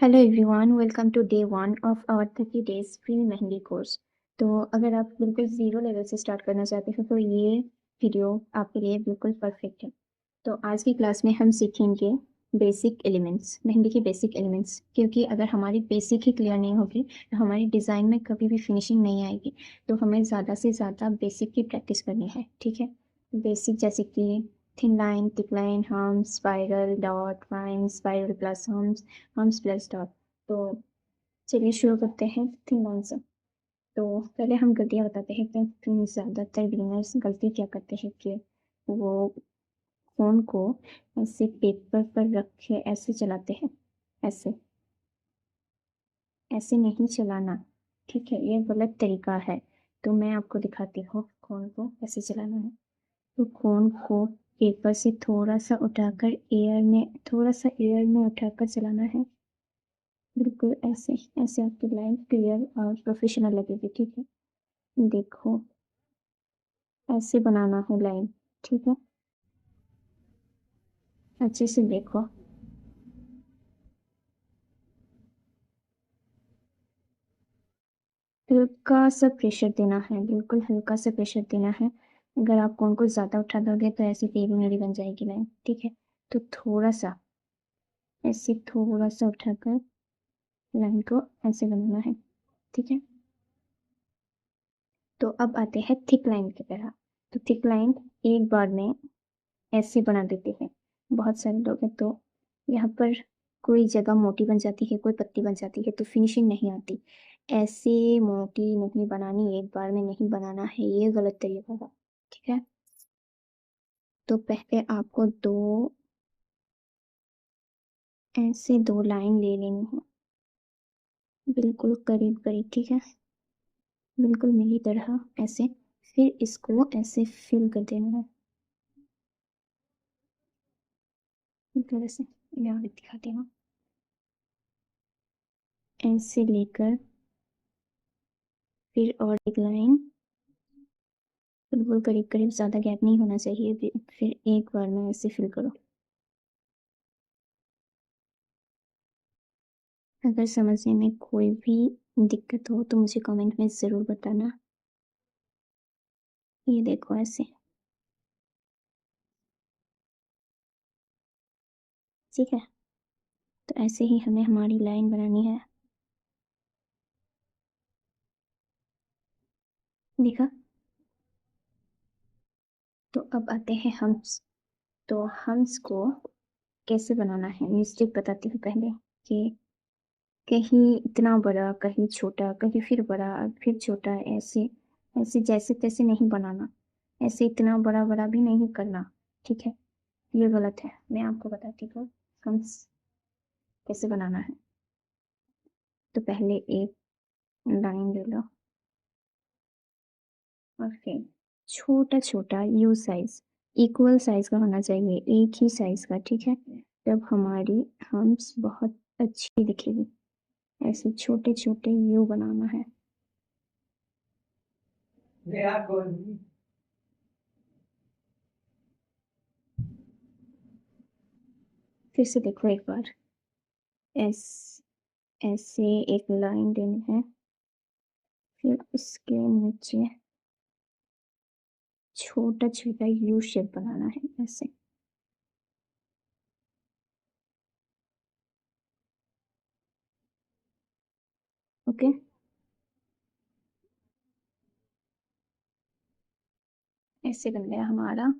Hello everyone, welcome to day one of our 30 days free mehndi course. तो अगर आप बिल्कुल ज़ीरो लेवल से स्टार्ट करना चाहते हो तो ये वीडियो आपके लिए बिल्कुल परफेक्ट है। तो आज की क्लास में हम सीखेंगे बेसिक एलिमेंट्स, मेहंदी के बेसिक एलिमेंट्स, क्योंकि अगर हमारी बेसिक ही क्लियर नहीं होगी तो हमारी डिज़ाइन में कभी भी फिनिशिंग नहीं आएगी। तो हमें ज़्यादा से ज़्यादा बेसिक की प्रैक्टिस करनी है, ठीक है। बेसिक जैसे कि thin line, thick line, hums, spiral, dot, line, spiral plus hums, hums plus dot. तो चलिए शुरू करते हैं थिन लाइन से। तो पहले हम गलतियाँ बताते हैं कि ज़्यादातर बिगिनर्स गलती क्या करते हैं कि वो फ़ोन को ऐसे पेपर पर रख के ऐसे चलाते हैं। ऐसे ऐसे नहीं चलाना, ठीक है, ये गलत तरीका है। तो मैं आपको दिखाती हूँ फ़ोन को कैसे चलाना है। तो फ़ोन को पेपर से थोड़ा सा एयर में उठाकर चलाना है। बिल्कुल ऐसे ऐसे आपकी लाइन क्लियर और प्रोफेशनल लगेगी, ठीक है। देखो, ऐसे बनाना है लाइन, ठीक है। अच्छे से देखो। हल्का सा प्रेशर देना है, बिल्कुल हल्का सा प्रेशर देना है। अगर आप कोन को ज़्यादा उठा दोगे तो ऐसी टेढ़ी मेढ़ी बन जाएगी लाइन, ठीक है। तो थोड़ा सा ऐसे थोड़ा सा उठाकर लाइन को ऐसे बनाना है, ठीक है। तो अब आते हैं थिक लाइन की तरह। तो थिक लाइन एक बार में ऐसे बना देते हैं बहुत सारे लोग हैं। तो यहाँ पर कोई जगह मोटी बन जाती है, कोई पत्ती बन जाती है, तो फिनिशिंग नहीं आती। ऐसे मोटी नहीं बनानी, एक बार में नहीं बनाना है, ये गलत तरीका है, ठीक है। तो पहले आपको ऐसे दो लाइन ले लेनी है, बिल्कुल करीब करीब, ठीक है, बिल्कुल मेरी तरह ऐसे। फिर इसको ऐसे फिल कर देना है, बिल्कुल ऐसे। यहाँ पे दिखाती हूँ, ऐसे लेकर फिर और एक लाइन, बिल्कुल करीब करीब, ज़्यादा गैप नहीं होना चाहिए। फिर एक बार में ऐसे फिल करो। अगर समझने में कोई भी दिक्कत हो तो मुझे कमेंट में ज़रूर बताना। ये देखो ऐसे, ठीक है। तो ऐसे ही हमें हमारी लाइन बनानी है, देखा। तो अब आते हैं हम्स। तो हम्स को कैसे बनाना है मैं स्टेप बताती हूँ पहले। कि कहीं इतना बड़ा, कहीं छोटा, कहीं फिर बड़ा, फिर छोटा, ऐसे ऐसे जैसे तैसे नहीं बनाना। ऐसे इतना बड़ा बड़ा भी नहीं करना, ठीक है। ये गलत है, मैं आपको बताती हूँ हम्स कैसे बनाना है। तो पहले एक लाइन ले लो और फिर छोटा छोटा यू साइज, इक्वल साइज का होना चाहिए, एक ही साइज का, ठीक है। तब हमारी हम्स बहुत अच्छी दिखेगी। ऐसे छोटे छोटे यू बनाना है। फिर से देखो एक बार, ऐस ऐसे एक लाइन देनी है, फिर इसके नीचे छोटा छोटा यू शेप बनाना है ऐसे। ओके, ऐसे बन गया हमारा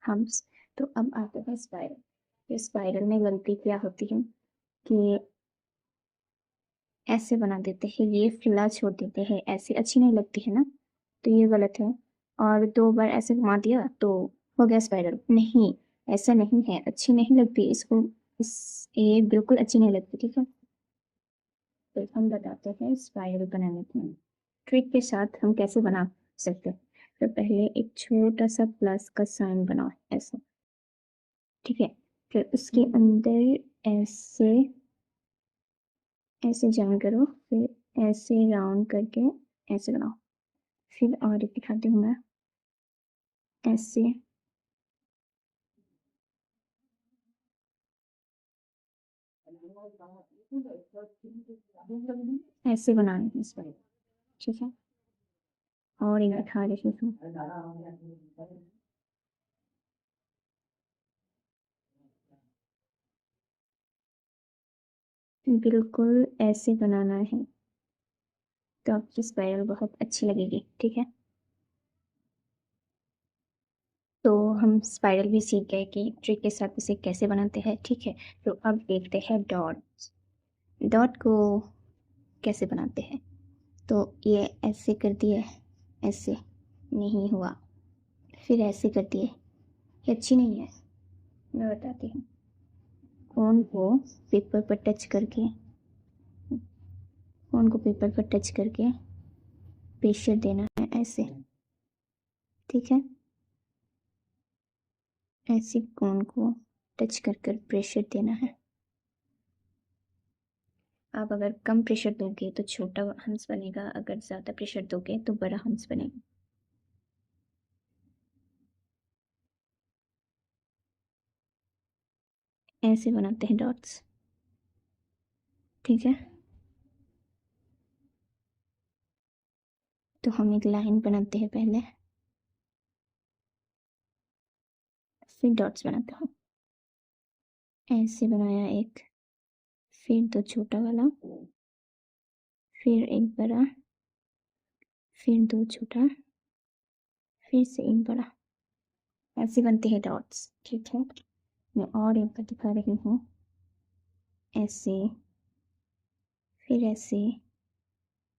हम्स। तो अब आते हैं स्पाइरल। स्पाइरल में गलती क्या होती है कि ऐसे बना देते हैं, ये फिला छोड़ देते हैं, ऐसे अच्छी नहीं लगती है ना। तो ये गलत है। और दो बार ऐसे घुमा दिया तो हो गया स्पाइरल, नहीं, ऐसा नहीं है, अच्छी नहीं लगती इसको। इस ये बिल्कुल अच्छी नहीं लगती, ठीक है। तो हम बताते हैं स्पाइरल बनाने की ट्रिक के साथ हम कैसे बना सकते हैं। तो पहले एक छोटा सा प्लस का साइन बनाओ ऐसे, ठीक है। फिर उसके अंदर ऐसे ऐसे जॉइन करो, फिर ऐसे राउंड करके ऐसे बनाओ। फिर और एक दिखाती हूँ मैं, ऐसे ऐसे बनाना है इस पर, ठीक है। और एक दिखा रही हूँ, बिल्कुल ऐसे बनाना है, तो आपकी स्पाइरल बहुत अच्छी लगेगी, ठीक है। तो हम स्पाइरल भी सीख गए कि ट्रिक के साथ इसे कैसे बनाते हैं, ठीक है। तो अब देखते हैं डॉट्स। डॉट को कैसे बनाते हैं। तो ये ऐसे कर दिए, ऐसे नहीं हुआ, फिर ऐसे कर दिए, ये अच्छी नहीं है। मैं बताती हूँ, फोन को पेपर पर टच करके, फोन को पेपर पर टच करके प्रेशर देना है ऐसे, ठीक है। ऐसे कोन को टच कर कर प्रेशर देना है। आप अगर कम प्रेशर दोगे तो छोटा हंस बनेगा, अगर ज़्यादा प्रेशर दोगे तो बड़ा हंस बनेगा। ऐसे बनाते हैं डॉट्स, ठीक है। तो हम एक लाइन बनाते हैं पहले, फिर डॉट्स बनाते हैं। ऐसे बनाया एक, फिर दो छोटा वाला, फिर एक बड़ा, फिर दो छोटा, फिर से एक बड़ा। ऐसे बनते हैं डॉट्स, ठीक है। मैं और एक बार दिखा रही हूँ, ऐसे, फिर ऐसे,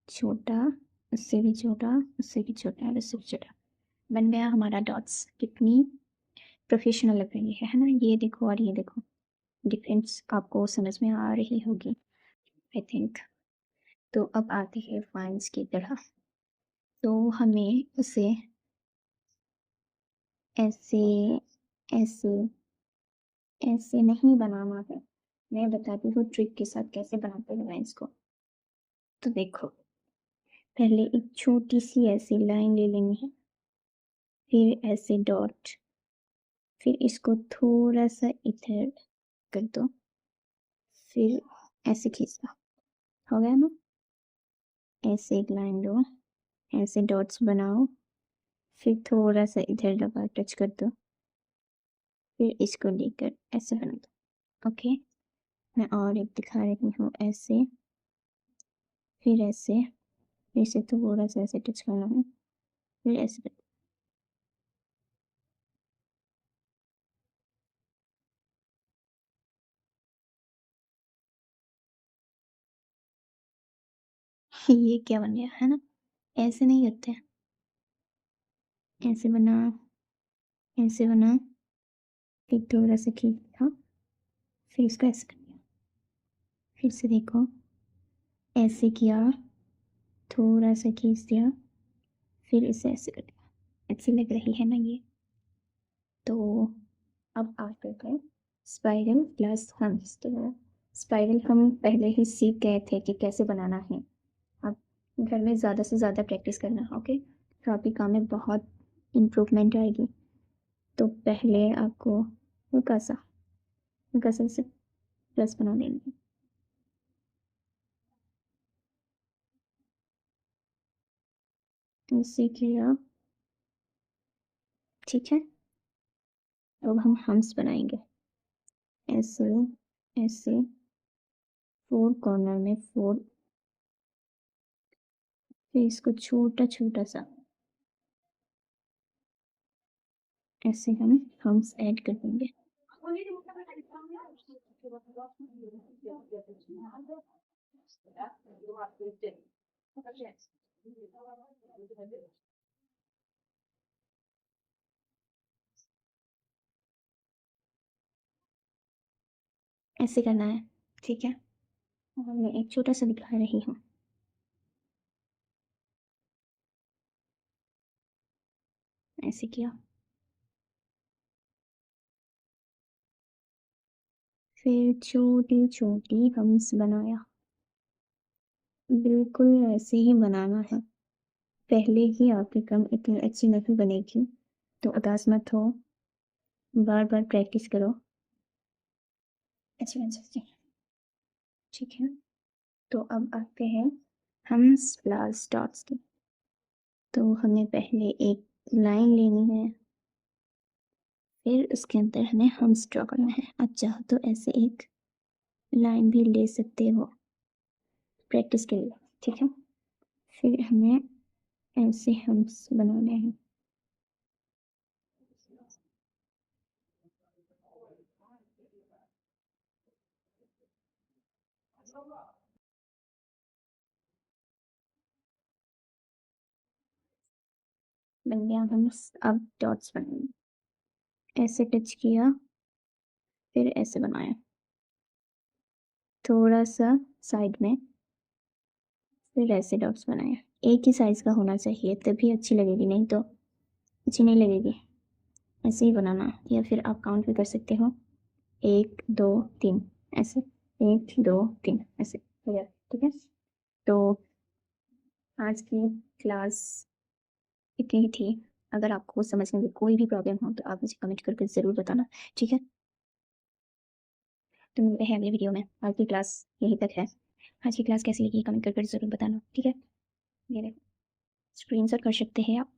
छोटा, उससे भी छोटा, उससे भी छोटा और उससे भी छोटा, बन गया हमारा डॉट्स। कितनी प्रोफेशनल लग रही है ना। ये देखो और ये देखो, डिफरेंस आपको समझ में आ रही होगी आई थिंक। तो अब आते हैं फाइन्स की तरह। तो हमें उसे ऐसे, ऐसे, ऐसे नहीं बनाना है। मैं बताती हूँ ट्रिक के साथ कैसे बनाते हैं लाइन्स को। तो देखो, पहले एक छोटी सी ऐसी लाइन ले लेनी है, फिर ऐसे डॉट, फिर इसको थोड़ा सा इधर कर दो, फिर ऐसे खींचना, हो गया ना। ऐसे एक लाइन लो, ऐसे डॉट्स बनाओ, फिर थोड़ा सा इधर लगा टच कर दो, फिर इसको लेकर ऐसे बना दो, ओके। मैं और एक दिखा रही हूँ, ऐसे, फिर ऐसे, फिर से थोड़ा सा ऐसे टच करना है, फिर ऐसे कर दो। ये क्या बन गया है ना। ऐसे नहीं होते हैं, ऐसे बना, ऐसे बना, फिर थोड़ा सा खींचा, फिर इसको ऐसे कर दिया, फिर से देखो, ऐसे किया, थोड़ा सा खींच दिया, फिर इसे ऐसे कर दिया। अच्छी लग रही है ना ये। तो अब आते हैं स्पाइरल प्लस हम्स। तो स्पाइरल हम पहले ही सीख गए थे कि कैसे बनाना है। अब घर में ज़्यादा से ज़्यादा प्रैक्टिस करना, ओके। तो आपके काम में बहुत इम्प्रूवमेंट आएगी। तो पहले आपको हल्का सा, हल्का सा से प्लस बना लेंगे, ऐसे किया, ठीक है। अब हम हम्स बनाएंगे, ऐसे, ऐसे, फोर कॉर्नर में फोर, फिर इसको छोटा छोटा सा ऐसे हम हम्स ऐड कर देंगे। ऐसे करना है, ठीक है। और मैं एक छोटा सा दिखा रही हूँ, ऐसे किया, फिर छोटी छोटी हम्स बनाया। बिल्कुल ऐसे ही बनाना है, पहले ही आपकी कम इतनी अच्छी नहीं बनेगी। तो उदास मत हो, बार बार प्रैक्टिस करो, अच्छी बन सकती है। ठीक है, तो अब आते हैं हम स्प्लैश डॉट्स की। तो हमें पहले एक लाइन लेनी है, फिर उसके अंदर हमें हम्स ड्रॉ करना है। आप चाहो तो ऐसे एक लाइन भी ले सकते हो प्रैक्टिस के लिए, ठीक है। फिर हमें ऐसे हम्स बनाने हैं। बन गया हम्स। अब डॉट्स बनाएंगे। ऐसे टच किया, फिर ऐसे बनाया, थोड़ा सा साइड में, फिर ऐसे डॉट्स बनाए। एक ही साइज का होना चाहिए तभी अच्छी लगेगी, नहीं तो अच्छी नहीं लगेगी। ऐसे ही बनाना, या फिर आप काउंट भी कर सकते हो, 1 2 3 ऐसे, 1 2 3 ऐसे हो गया, ठीक है। तो आज की क्लास इतनी ही थी। अगर आपको समझने में कोई भी प्रॉब्लम हो तो आप मुझे कमेंट करके ज़रूर बताना, ठीक है। तो मिलते हैं अगले वीडियो में। आज की क्लास यहीं तक है। आज की क्लास कैसी लगी कमेंट करके ज़रूर बताना, ठीक है। ये देखो, स्क्रीनशॉट कर सकते हैं आप।